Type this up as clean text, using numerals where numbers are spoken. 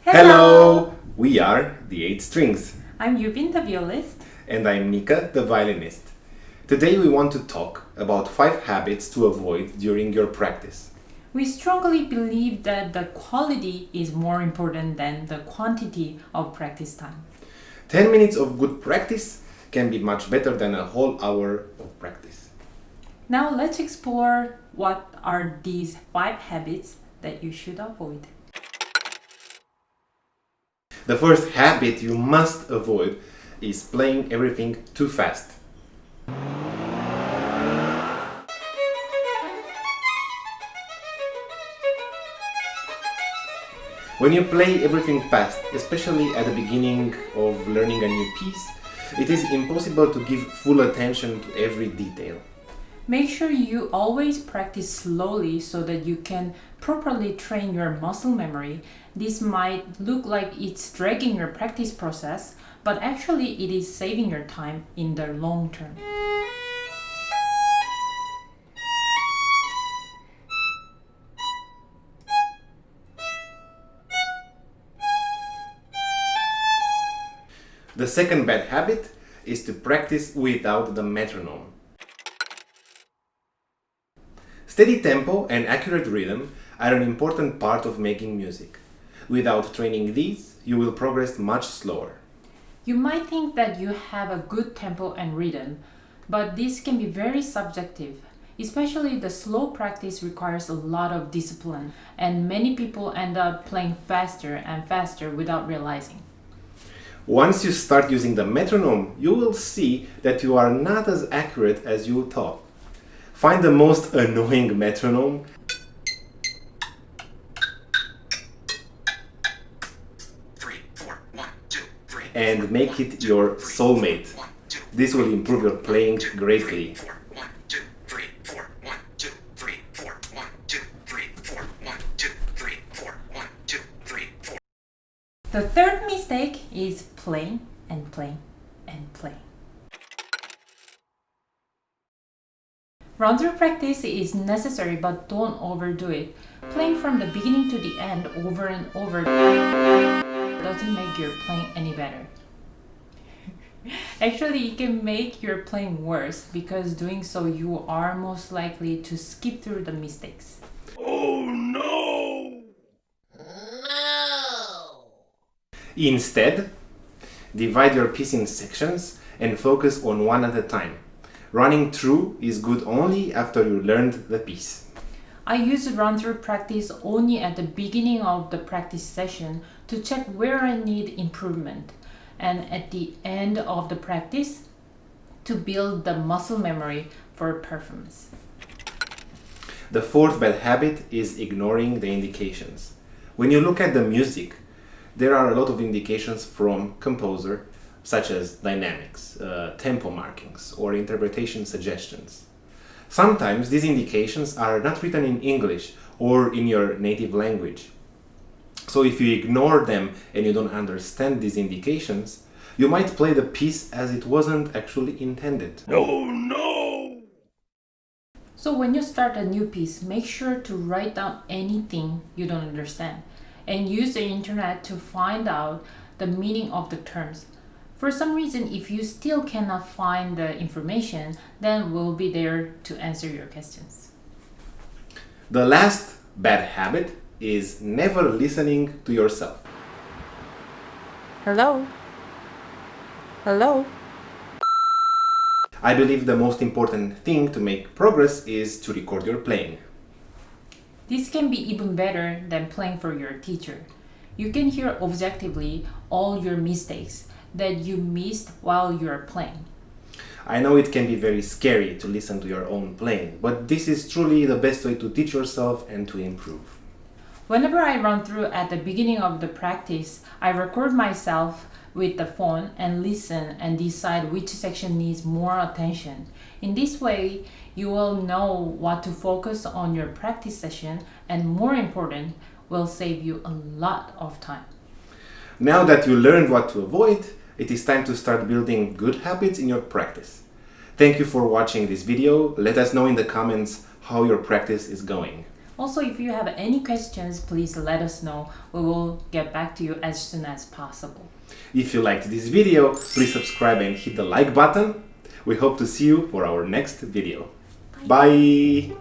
Hello! We are the 8 Strings. I'm Yubin, the violist. And I'm Nika, the violinist. Today we want to talk about 5 habits to avoid during your practice. We strongly believe that the quality is more important than the quantity of practice time. 10 minutes of good practice can be much better than a whole hour of practice. Now let's explore what are these 5 habits that you should avoid. The first habit you must avoid is playing everything too fast. When you play everything fast, especially at the beginning of learning a new piece, it is impossible to give full attention to every detail. Make sure you always practice slowly so that you can properly train your muscle memory. This might look like it's dragging your practice process, but actually it is saving your time in the long term. The second bad habit is to practice without the metronome. Steady tempo and accurate rhythm are an important part of making music. Without training these, you will progress much slower. You might think that you have a good tempo and rhythm, but this can be very subjective. Especially the slow practice requires a lot of discipline, and many people end up playing faster and faster without realizing. Once you start using the metronome, you will see that you are not as accurate as you thought. Find the most annoying metronome and make it your soulmate. This will improve your playing greatly. The third mistake is playing and playing and playing. Run-through practice is necessary, but don't overdo it. Playing from the beginning to the end over and over doesn't make your playing any better. Actually, it can make your playing worse because doing so you are most likely to skip through the mistakes. Oh no! Instead, divide your piece in sections and focus on one at a time. Running through is good only after you learned the piece. I use run-through practice only at the beginning of the practice session to check where I need improvement, and at the end of the practice to build the muscle memory for performance. The fourth bad habit is ignoring the indications. When you look at the music, there are a lot of indications from composer, such as dynamics, tempo markings, or interpretation suggestions. Sometimes these indications are not written in English or in your native language. So if you ignore them and you don't understand these indications, you might play the piece as it wasn't actually intended. Oh no! So when you start a new piece, make sure to write down anything you don't understand and use the internet to find out the meaning of the terms. For some reason, if you still cannot find the information, then we'll be there to answer your questions. The last bad habit is never listening to yourself. Hello? Hello? I believe the most important thing to make progress is to record your playing. This can be even better than playing for your teacher. You can hear objectively all your mistakes that you missed while you're playing. I know it can be very scary to listen to your own playing, but this is truly the best way to teach yourself and to improve. Whenever I run through at the beginning of the practice, I record myself with the phone and listen and decide which section needs more attention. In this way, you will know what to focus on your practice session, and more important, will save you a lot of time. Now that you learned what to avoid, it is time to start building good habits in your practice. Thank you for watching this video. Let us know in the comments how your practice is going. Also, if you have any questions, please let us know. We will get back to you as soon as possible. If you liked this video, please subscribe and hit the like button. We hope to see you for our next video. Bye!